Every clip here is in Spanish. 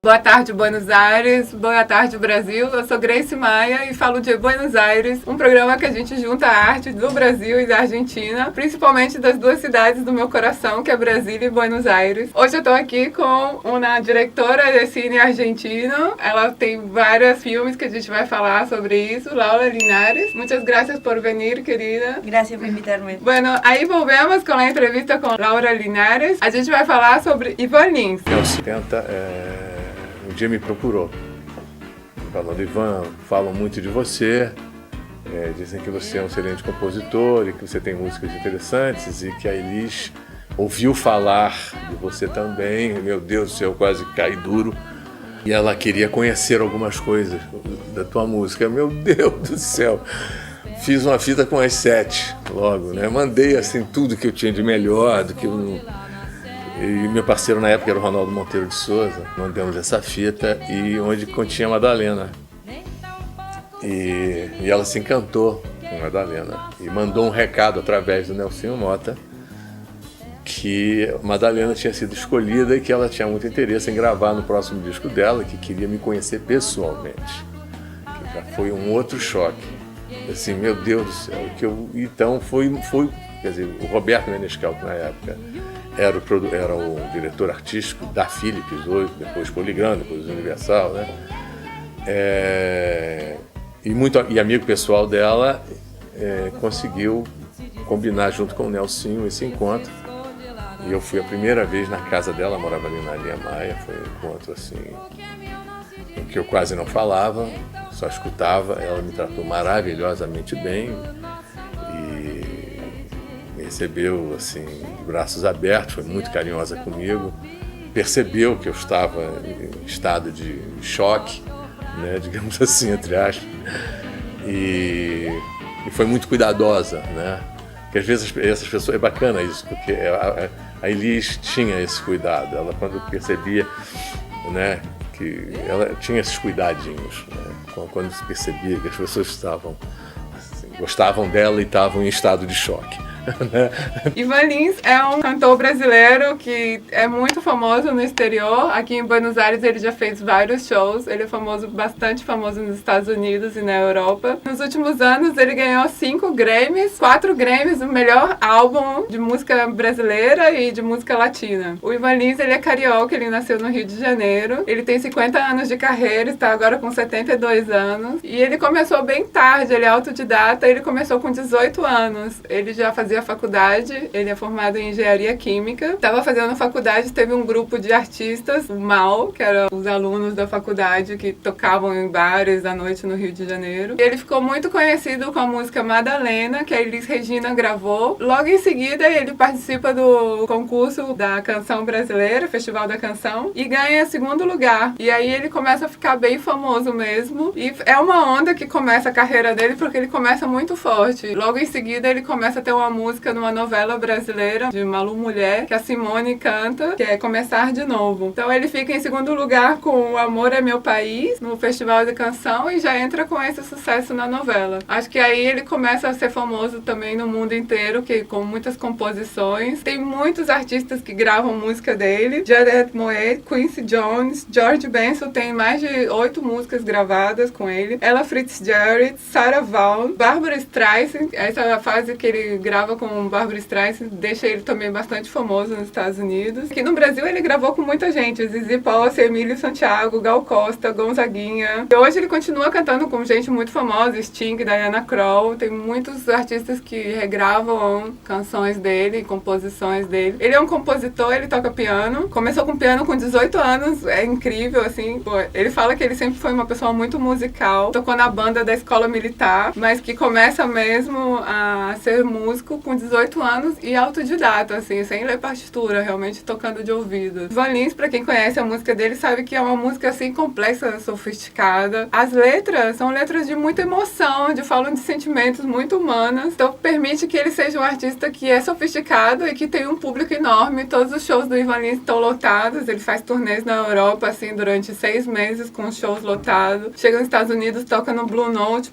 Boa tarde, Buenos Aires. Boa tarde, Brasil. Eu sou Grace Maia e falo de Buenos Aires, um programa que a gente junta a arte do Brasil e da Argentina, principalmente das duas cidades do meu coração, que é Brasília e Buenos Aires. Hoje eu estou aqui com uma diretora de cine argentino. Ela tem vários filmes que a gente vai falar sobre isso, Laura Linares. Muitas gracias por venir, querida. Gracias por invitarme. Bueno, aí volvemos com a entrevista com Laura Linares. A gente vai falar sobre Ivan Lins. Anos 70, um dia me procurou, falando: Ivan, falam muito de você, dizem que você é um excelente compositor e que você tem músicas interessantes e que a Elis ouviu falar de você também. Meu Deus do céu, eu quase caí duro. E ela queria conhecer algumas coisas da tua música. Meu Deus do céu, fiz uma fita com as 7 logo, né? Mandei assim tudo que eu tinha de melhor, do que eu... E meu parceiro na época era o Ronaldo Monteiro de Souza. Mandamos essa fita e onde continha a Madalena. E ela se encantou com a Madalena e mandou um recado através do Nelsinho Mota que a Madalena tinha sido escolhida e que ela tinha muito interesse em gravar no próximo disco dela, que queria me conhecer pessoalmente. Que já foi um outro choque. Assim, meu Deus do céu. Então foi, quer dizer, o Roberto Menescal, que na época era o diretor artístico da Philips, hoje, depois Poligram, depois Universal, né? E amigo pessoal dela, conseguiu combinar junto com o Nelsinho esse encontro. E eu fui a primeira vez na casa dela, morava ali na Linha Maia. Foi um encontro assim, em que eu quase não falava, só escutava. Ela me tratou maravilhosamente bem e me recebeu assim, de braços abertos, foi muito carinhosa comigo. Percebeu que eu estava em estado de choque, né, digamos assim, entre aspas, e foi muito cuidadosa, né? Porque às vezes essas pessoas, é bacana isso, porque a Elis tinha esse cuidado. Ela, quando percebia, né, que ela tinha esses cuidadinhos, né, quando se percebia que as pessoas gostavam dela e estavam em estado de choque. Ivan Lins é um cantor brasileiro que é muito famoso no exterior. Aqui em Buenos Aires ele já fez vários shows. Ele é bastante famoso nos Estados Unidos e na Europa. Nos últimos anos ele ganhou 5 Grammys, 4 Grammys no melhor álbum de música brasileira e de música latina. O Ivan Lins, ele é carioca, ele nasceu no Rio de Janeiro. Ele tem 50 anos de carreira, está agora com 72 anos. E ele começou bem tarde, ele é autodidata, ele começou com 18 anos. Ele já fazia faculdade, ele é formado em engenharia química. Estava fazendo faculdade, teve um grupo de artistas, o MAU, que eram os alunos da faculdade que tocavam em bares à noite no Rio de Janeiro. E ele ficou muito conhecido com a música Madalena, que a Elis Regina gravou. Logo em seguida, ele participa do concurso da canção brasileira, Festival da Canção, e ganha 2º lugar. E aí ele começa a ficar bem famoso mesmo. E é uma onda que começa a carreira dele, porque ele começa muito forte. Logo em seguida, ele começa a ter uma música numa novela brasileira de Malu Mulher, que a Simone canta, que é Começar de Novo. Então ele fica em 2º lugar com O Amor é Meu País, no Festival de Canção, e já entra com esse sucesso na novela. Acho que aí ele começa a ser famoso também no mundo inteiro, que com muitas composições. Tem muitos artistas que gravam música dele. Jared Moe, Quincy Jones, George Benson tem mais de 8 músicas gravadas com ele. Ella Fitzgerald, Sarah Vaughan, Barbra Streisand, essa é a fase que ele grava com Barbra Streisand, deixa ele também bastante famoso nos Estados Unidos. Aqui no Brasil ele gravou com muita gente, Zizi Posse, Emílio Santiago, Gal Costa, Gonzaguinha. E hoje ele continua cantando com gente muito famosa, Sting, Diana Krall. Tem muitos artistas que regravam canções dele, composições dele. Ele é um compositor, ele toca piano. Começou com piano com 18 anos, é incrível, assim. Pô, ele fala que ele sempre foi uma pessoa muito musical, tocou na banda da escola militar, mas que começa mesmo a ser músico com 18 anos e autodidata, assim, sem ler partitura, realmente tocando de ouvido. Ivan Lins, pra quem conhece a música dele, sabe que é uma música, assim, complexa, sofisticada. As letras são letras de muita emoção, falam de sentimentos muito humanos, então permite que ele seja um artista que é sofisticado e que tem um público enorme. Todos os shows do Ivan Lins estão lotados, ele faz turnês na Europa, assim, durante 6 meses com shows lotados. Chega nos Estados Unidos, toca no Blue Note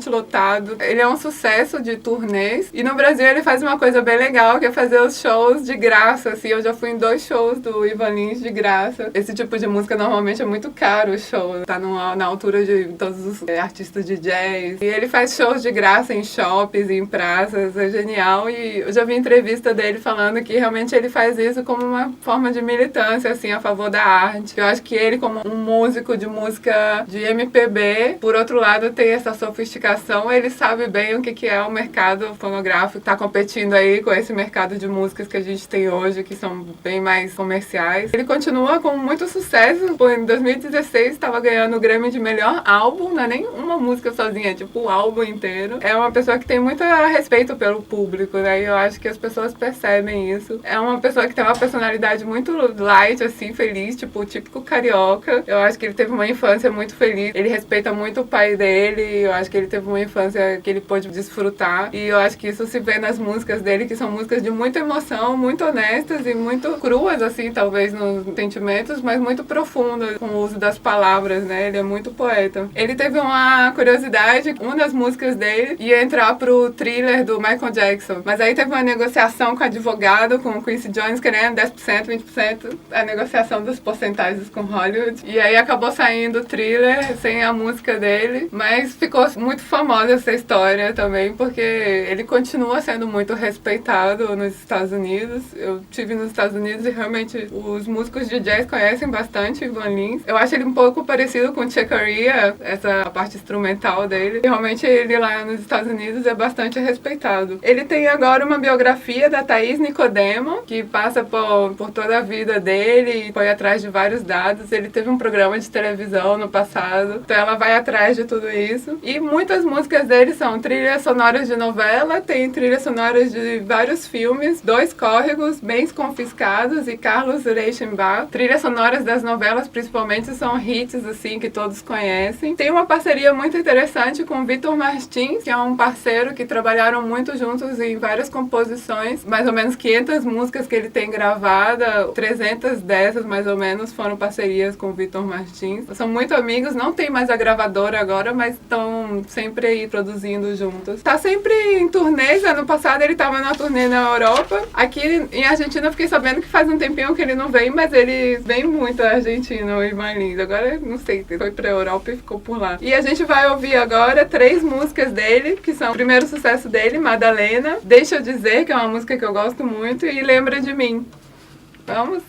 lotado. Ele é um sucesso de turnês, e no Brasil ele faz uma coisa bem legal, que é fazer os shows de graça, assim. Eu já fui em 2 shows do Ivan Lins de graça. Esse tipo de música normalmente é muito caro o show. Tá na altura de todos os artistas de jazz. E ele faz shows de graça em shoppings, em praças. É genial. E eu já vi entrevista dele falando que realmente ele faz isso como uma forma de militância, assim, a favor da arte. Eu acho que ele, como um músico de música de MPB, por outro lado, tem essa sofisticação. Ele sabe bem o que é o mercado fonográfico. Tá competindo aí com esse mercado de músicas que a gente tem hoje, que são bem mais comerciais. Ele continua com muito sucesso. Em 2016 estava ganhando o Grammy de melhor álbum, não é nem uma música sozinha, é tipo o álbum inteiro. É uma pessoa que tem muito respeito pelo público, né? E eu acho que as pessoas percebem isso. É uma pessoa que tem uma personalidade muito light, assim, feliz, tipo o típico carioca. Eu acho que ele teve uma infância muito feliz. Ele respeita muito o pai dele. Eu acho que ele teve uma infância que ele pôde desfrutar. E eu acho que isso se vê nas músicas dele, que são músicas de muita emoção, muito honestas e muito cruas, assim, talvez nos sentimentos, mas muito profundas com o uso das palavras, né? Ele é muito poeta. Ele teve uma curiosidade, uma das músicas dele ia entrar pro Thriller do Michael Jackson, mas aí teve uma negociação com o advogado, com o Quincy Jones, querendo 10%, 20%, a negociação das porcentagens com Hollywood, e aí acabou saindo Thriller sem a música dele, mas ficou muito famosa essa história também, porque ele continua sendo muito respeitado nos Estados Unidos. Eu estive nos Estados Unidos e realmente os músicos de jazz conhecem bastante Ivan Lins. Eu acho ele um pouco parecido com Chick Corea, essa parte instrumental dele. E realmente ele lá nos Estados Unidos é bastante respeitado. Ele tem agora uma biografia da Thaís Nicodemo, que passa por toda a vida dele e foi atrás de vários dados. Ele teve um programa de televisão no passado, então ela vai atrás de tudo isso. E muitas músicas dele são trilhas sonoras de novela, tem trilhas sonoras de vários filmes, 2 córregos, Bens Confiscados e Carlos Reichenbach. Trilhas sonoras das novelas, principalmente, são hits, assim, que todos conhecem. Tem uma parceria muito interessante com o Vitor Martins, que é um parceiro que trabalharam muito juntos em várias composições. Mais ou menos 500 músicas que ele tem gravada, 300 dessas, mais ou menos, foram parcerias com o Vitor Martins. São muito amigos, não tem mais a gravadora agora, mas estão sempre aí produzindo juntos. Tá sempre em turnês. Ano passado ele tava na turnê na Europa. Aqui em Argentina eu fiquei sabendo que faz um tempinho que ele não vem, mas ele vem muito à Argentina, o Ivan Lins. Agora, não sei, foi pra Europa e ficou por lá. E a gente vai ouvir agora 3 músicas dele, que são o primeiro sucesso dele, Madalena, Deixa Eu Dizer, que é uma música que eu gosto muito, e Lembra de Mim. Vamos?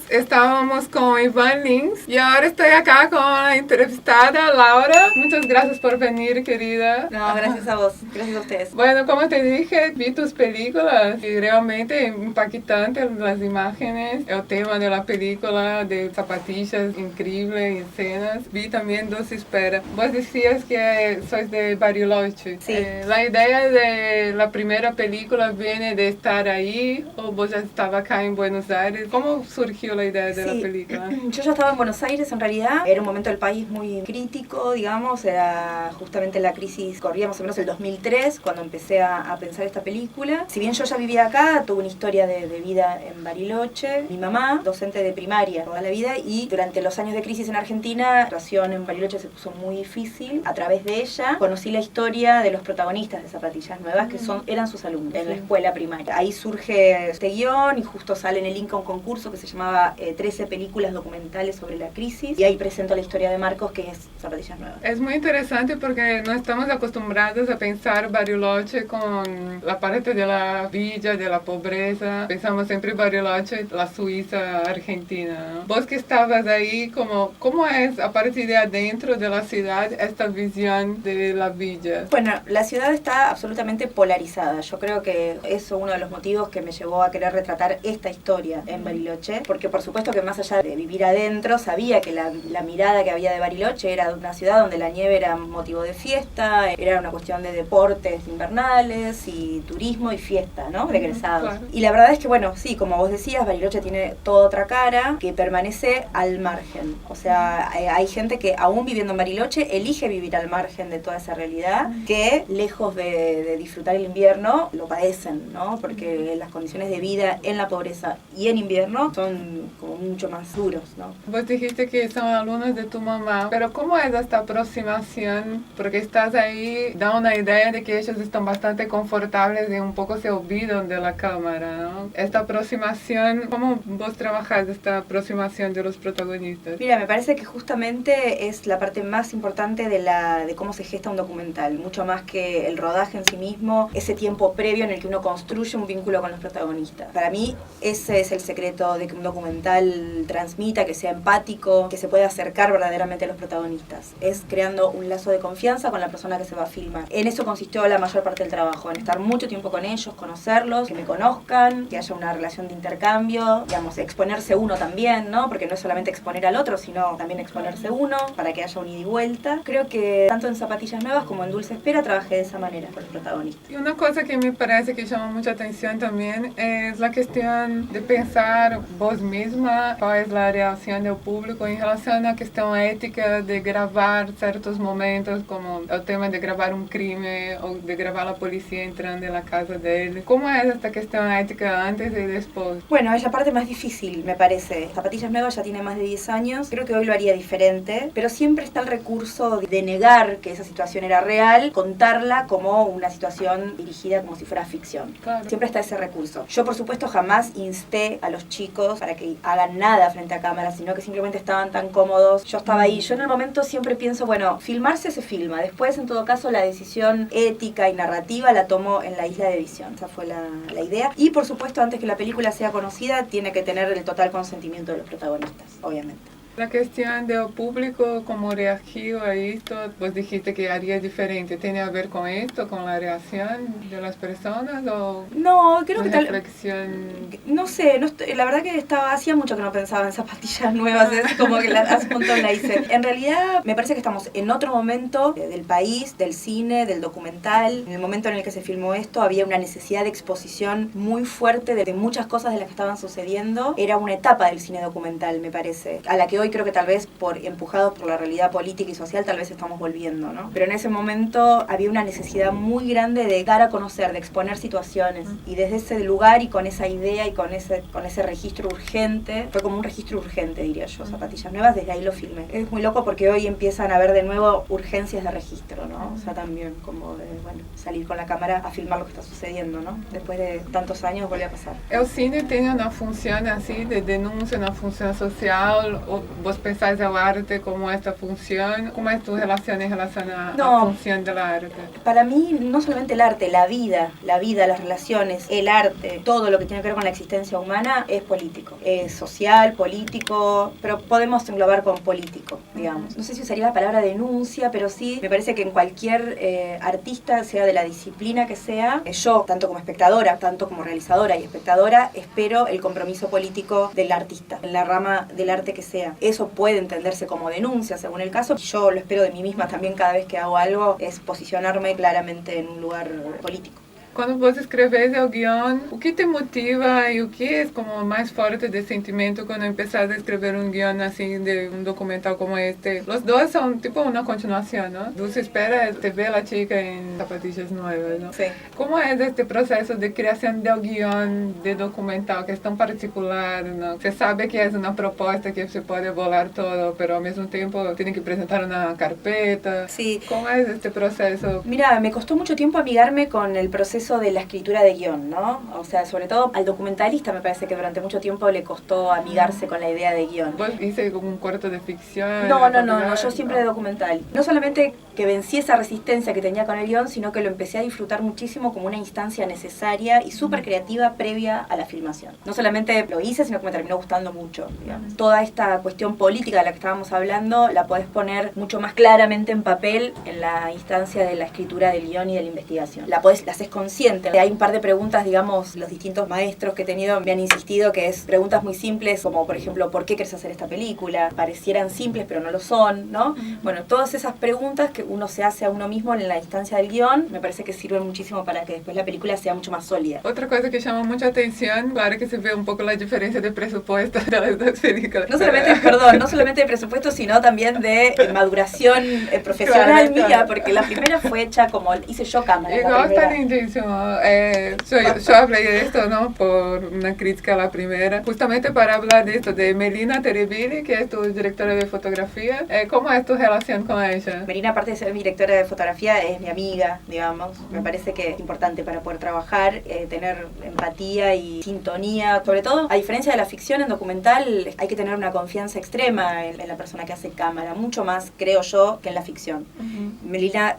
Estábamos con Ivan Lins y ahora estoy acá con la entrevistada Laura. Muchas gracias por venir, querida. No, gracias a vos, gracias a ustedes. Bueno, como te dije, vi tus películas y realmente impactantes las imágenes, el tema de la película de zapatillas increíble, escenas. Vi también Doce Espera. Vos decías que sois de Bariloche. Sí. La idea de la primera película viene de estar ahí o vos ya estaba acá en Buenos Aires. ¿Cómo surgió la idea de la película? Yo ya estaba en Buenos Aires en realidad, era un momento del país muy crítico, digamos, era justamente la crisis, corría más o menos el 2003 cuando empecé a pensar esta película. Si bien yo ya vivía acá, tuve una historia de vida en Bariloche. Mi mamá, docente de primaria toda la vida, y durante los años de crisis en Argentina, la situación en Bariloche se puso muy difícil. A través de ella conocí la historia de los protagonistas de Zapatillas Nuevas, que eran sus alumnos en la escuela primaria. Ahí surge este guión y justo sale en el Inca un concurso que se llamaba 13 películas documentales sobre la crisis, y ahí presento la historia de Marcos, que es Zapatillas Nuevas. Es muy interesante porque no estamos acostumbrados a pensar Bariloche con la parte de la villa, de la pobreza. Pensamos siempre Bariloche, la Suiza argentina, ¿no? Vos que estabas ahí, ¿cómo es a partir de adentro de la ciudad esta visión de la villa? Bueno, la ciudad está absolutamente polarizada. Yo creo que eso es uno de los motivos que me llevó a querer retratar esta historia en Bariloche, porque por supuesto que más allá de vivir adentro, sabía que la mirada que había de Bariloche era de una ciudad donde la nieve era motivo de fiesta, era una cuestión de deportes invernales y turismo y fiesta, ¿no? De egresados. Claro. Y la verdad es que, bueno, sí, como vos decías, Bariloche tiene toda otra cara que permanece al margen. O sea, hay gente que aún viviendo en Bariloche elige vivir al margen de toda esa realidad, que lejos de disfrutar el invierno lo padecen, ¿no? Porque las condiciones de vida en la pobreza y en invierno modernos son como mucho más duros, ¿no? Vos dijiste que son alumnos de tu mamá, pero ¿cómo es esta aproximación? Porque estás ahí, da una idea de que ellos están bastante confortables y un poco se olvidan de la cámara, ¿no? Esta aproximación, ¿cómo vos trabajás esta aproximación de los protagonistas? Mira, me parece que justamente es la parte más importante de cómo se gesta un documental, mucho más que el rodaje en sí mismo, ese tiempo previo en el que uno construye un vínculo con los protagonistas. Para mí ese es el secreto de que un documental transmita, que sea empático, que se pueda acercar verdaderamente a los protagonistas. Es creando un lazo de confianza con la persona que se va a filmar. En eso consistió la mayor parte del trabajo, en estar mucho tiempo con ellos, conocerlos, que me conozcan, que haya una relación de intercambio, digamos, exponerse uno también, ¿no? Porque no es solamente exponer al otro, sino también exponerse uno, para que haya un ida y vuelta. Creo que tanto en Zapatillas Nuevas como en Dulce Espera trabajé de esa manera con los protagonistas. Y una cosa que me parece que llama mucha atención también es la cuestión de pensar vos misma cuál es la reacción del público en relación a la cuestión ética de grabar ciertos momentos, como el tema de grabar un crimen o de grabar a la policía entrando en la casa de él. ¿Cómo es esta cuestión ética antes y después? Bueno, es la parte más difícil, me parece. Zapatillas Nuevas ya tiene más de 10 años, creo que hoy lo haría diferente, pero siempre está el recurso de negar que esa situación era real, contarla como una situación dirigida como si fuera ficción. Claro. Siempre está ese recurso. Yo, por supuesto, jamás insté a los chicos para que hagan nada frente a cámara, sino que simplemente estaban tan cómodos. Yo estaba ahí. Yo en el momento siempre pienso, bueno, filmarse se filma. Después, en todo caso, la decisión ética y narrativa la tomo en la isla de edición. Esa fue la idea. Y, por supuesto, antes que la película sea conocida, tiene que tener el total consentimiento de los protagonistas, obviamente. La cuestión del público, cómo reagió a esto, vos dijiste que haría diferente. ¿Tiene a ver con esto, con la reacción de las personas o no, creo que una tal... reflexión? No sé, la verdad que hacía mucho que no pensaba en Zapatillas Nuevas, es como que hace un montón la hice. En realidad me parece que estamos en otro momento del país, del cine, del documental. En el momento en el que se filmó esto había una necesidad de exposición muy fuerte de muchas cosas de las que estaban sucediendo. Era una etapa del cine documental, me parece, a la que hoy creo que tal vez empujados por la realidad política y social tal vez estamos volviendo, ¿no? Pero en ese momento había una necesidad muy grande de dar a conocer, de exponer situaciones, y desde ese lugar y con esa idea y con ese registro urgente, fue como un registro urgente, diría yo, Zapatillas Nuevas, desde ahí lo filmé. Es muy loco porque hoy empiezan a haber de nuevo urgencias de registro, ¿no? O sea, también como de, bueno, salir con la cámara a filmar lo que está sucediendo, ¿no? Después de tantos años vuelve a pasar. ¿El cine tiene una función así de denuncia, una función social? ¿O vos pensáis el arte como esta función? ¿Cómo es tu relación en relación a la función del arte? Para mí, no solamente el arte, la vida, las relaciones, el arte, todo lo que tiene que ver con la existencia humana es político. Es social, político, pero podemos englobar con político, digamos. No sé si usaría la palabra denuncia, pero sí, me parece que en cualquier artista, sea de la disciplina que sea, yo, tanto como espectadora, tanto como realizadora y espectadora, espero el compromiso político del artista, en la rama del arte que sea. Eso puede entenderse como denuncia, según el caso. Yo lo espero de mí misma también cada vez que hago algo, es posicionarme claramente en un lugar político. Quando vos escreves o guión, o que te motiva e o que é como mais forte de sentimento quando empezás a escrever um guión assim de um documental como este? Los dos são tipo uma continuação, ¿no? Dulce Espera te ve a la chica en Zapatillas Nuevas, ¿no? Sí. ¿Cómo es este proceso de creación del guión de documental que es tan particular, ¿no? Se sabe que es una propuesta que se puede volar todo, pero al mismo tiempo tiene que presentar una carpeta. Sí. ¿Cómo es este proceso? Mira, me costó mucho tiempo amigarme con el proceso de la escritura de guión, ¿no? O sea, sobre todo al documentalista me parece que durante mucho tiempo le costó amigarse con la idea de guión. ¿Vos hice como un corto de ficción? No, yo siempre de documental. No solamente que vencí esa resistencia que tenía con el guión, sino que lo empecé a disfrutar muchísimo como una instancia necesaria y súper creativa previa a la filmación. No solamente lo hice, sino que me terminó gustando mucho, digamos. Toda esta cuestión política de la que estábamos hablando la podés poner mucho más claramente en papel en la instancia de la escritura del guión y de la investigación. La haces consciente. Hay un par de preguntas, digamos, los distintos maestros que he tenido me han insistido que es preguntas muy simples, como por ejemplo, ¿por qué querés hacer esta película? Parecieran simples, pero no lo son, ¿no? Bueno, todas esas preguntas que uno se hace a uno mismo en la instancia del guión, me parece que sirven muchísimo para que después la película sea mucho más sólida. Otra cosa que llama mucha atención, claro que se ve un poco la diferencia de presupuesto de las dos películas. No solamente de presupuesto, sino también de maduración profesional Claro, mía, claro. porque la primera fue hecha como hice yo cámara. Igual está lindo, buenísimo. Yo hablé de esto, ¿no? Por una crítica a la primera, justamente para hablar de esto, de Melina Terebili, que es tu directora de fotografía. ¿Cómo es tu relación con ella? Melina, aparte de ser mi directora de fotografía, es mi amiga, digamos. Me parece que es importante para poder trabajar, tener empatía y sintonía. Sobre todo, a diferencia de la ficción, en documental hay que tener una confianza extrema en la persona que hace cámara, mucho más, creo yo, que en la ficción.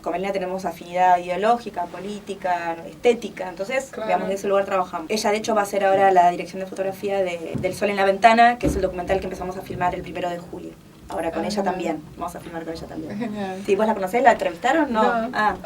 Con Melina tenemos afinidad ideológica, política, estética, entonces, claro, digamos, de ese lugar trabajamos. Ella, de hecho, va a ser ahora la dirección de fotografía de Del Sol en la Ventana, que es el documental que empezamos a filmar el 1 de julio. Ahora con ella también, vamos a filmar con ella también. Genial. Sí, ¿vos la conocés? ¿La entrevistaron? No. No.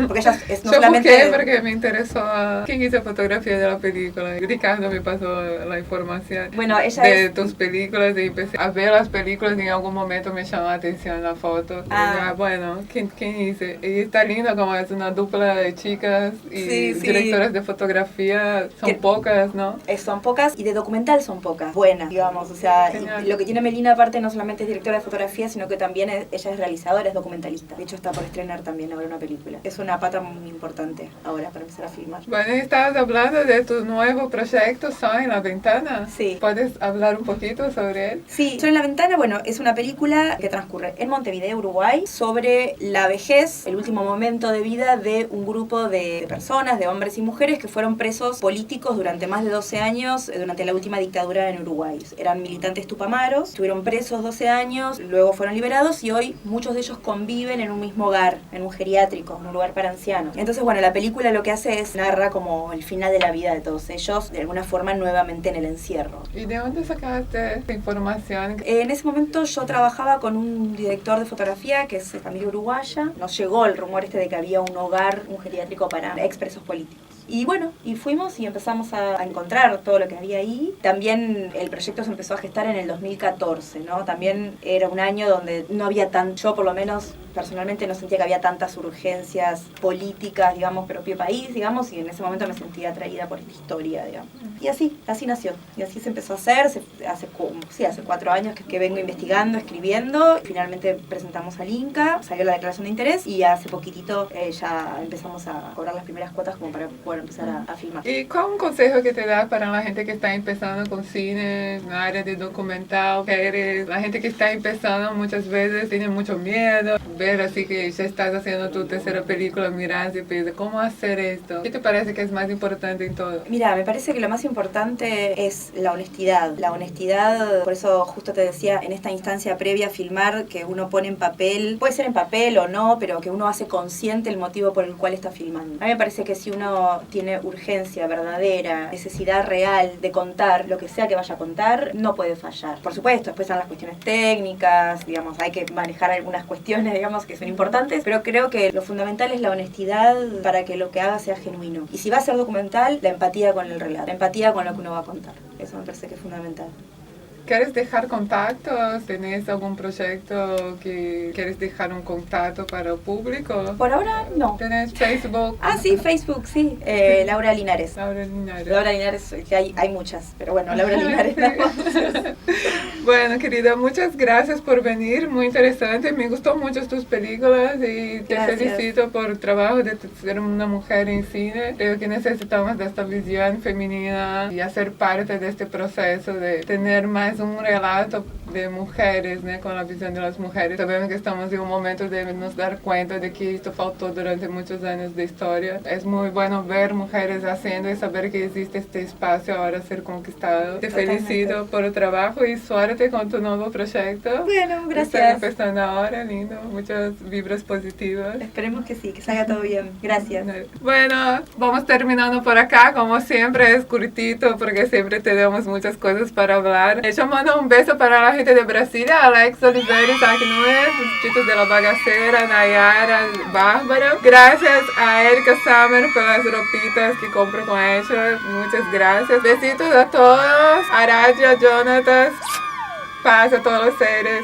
Porque ella es no Yo solamente... busqué porque me interesó quién hizo fotografía de la película. Ricardo me pasó la información Bueno, ella de tus películas y empecé a ver las películas y en algún momento me llamó la atención la foto. Y bueno, ¿quién hizo? Y está lindo como es una dupla de chicas y directoras de fotografía. Son pocas, ¿no? Son pocas y de documental son pocas. Buenas, digamos. O sea, lo que tiene Melina aparte no solamente es directora de fotografía, sino que también ella es realizadora, es documentalista. De hecho, está por estrenar también ahora una película. Es una pata muy importante ahora para empezar a filmar. Bueno, estabas hablando de tu nuevo proyecto, Sol en la Ventana. Sí. ¿Puedes hablar un poquito sobre él? Sí, Sol en la Ventana, bueno, es una película que transcurre en Montevideo, Uruguay, sobre la vejez, el último momento de vida de un grupo de personas, de hombres y mujeres que fueron presos políticos durante más de 12 años, durante la última dictadura en Uruguay. Eran militantes tupamaros, estuvieron presos 12 años, luego fueron liberados y hoy muchos de ellos conviven en un mismo hogar, en un geriátrico, en un lugar para ancianos. Entonces, bueno, la película lo que hace es narra como el final de la vida de todos ellos, de alguna forma nuevamente en el encierro. ¿Y de dónde sacaste esta información? En ese momento yo trabajaba con un director de fotografía que es de familia uruguaya. Nos llegó el rumor de que había un hogar, un geriátrico para expresos políticos. Y bueno, y fuimos y empezamos a encontrar todo lo que había ahí. También el proyecto se empezó a gestar en el 2014, ¿no? También era un año donde no había yo por lo menos personalmente no sentía que había tantas urgencias políticas, digamos, propio país, digamos, y en ese momento me sentía atraída por esta historia, digamos. Y así nació. Y así se empezó a hacer, hace 4 años que vengo investigando, escribiendo, finalmente presentamos al Inca, salió la declaración de interés y hace poquitito ya empezamos a cobrar las primeras cuotas como para poder empezar a filmar. ¿Y cuál es un consejo que te das para la gente que está empezando con cine, en la área de documental? La gente que está empezando muchas veces tiene mucho miedo, ver así que ya estás haciendo tu tercera película, miras y piensas, ¿cómo hacer esto? ¿Qué te parece que es más importante en todo? Mira, me parece que lo más importante es la honestidad. La honestidad, por eso justo te decía, en esta instancia previa a filmar, que uno pone en papel, puede ser en papel o no, pero que uno hace consciente el motivo por el cual está filmando. A mí me parece que si uno tiene urgencia verdadera, necesidad real de contar lo que sea que vaya a contar, no puede fallar. Por supuesto, después están las cuestiones técnicas, digamos, hay que manejar algunas cuestiones, digamos, que son importantes, pero creo que lo fundamental es la honestidad para que lo que haga sea genuino. Y si va a ser documental, la empatía con el relato, la empatía con lo que uno va a contar. Eso me parece que es fundamental. ¿Quieres dejar contactos? ¿Tenés algún proyecto que quieres dejar un contacto para el público? Por ahora, no. ¿Tenés Facebook? Sí, Facebook, sí. Laura Linares. Laura Linares. Laura Linares, que hay muchas, pero bueno, Laura Linares. Bueno, querida, muchas gracias por venir, muy interesante, me gustó mucho tus películas y te felicito por el trabajo de ser una mujer en cine. Creo que necesitamos de esta visión femenina y hacer parte de este proceso de tener más un relato de mujeres, ¿no? Con la visión de las mujeres. Sabemos que estamos en un momento de nos dar cuenta de que esto faltó durante muchos años de historia. Es muy bueno ver mujeres haciendo y saber que existe este espacio ahora a ser conquistado. Te felicito por el trabajo y suerte con tu nuevo proyecto. Bueno, gracias. Está empezando ahora, lindo, muchas vibras positivas. Esperemos que sí, que salga todo bien. Gracias. Bueno, vamos terminando por acá, como siempre es cortito porque siempre tenemos muchas cosas para hablar. Yo mando un beso para la gente de Brasilia, Alex Oliveira, Isaac Nunes, los chicos de La Bagaceira, Nayara, Bárbara. Gracias a Erika Summer por las ropitas que compro con ellos. Muchas gracias. Besitos a todos. Aradia, Jonathan. Paz a todos los seres.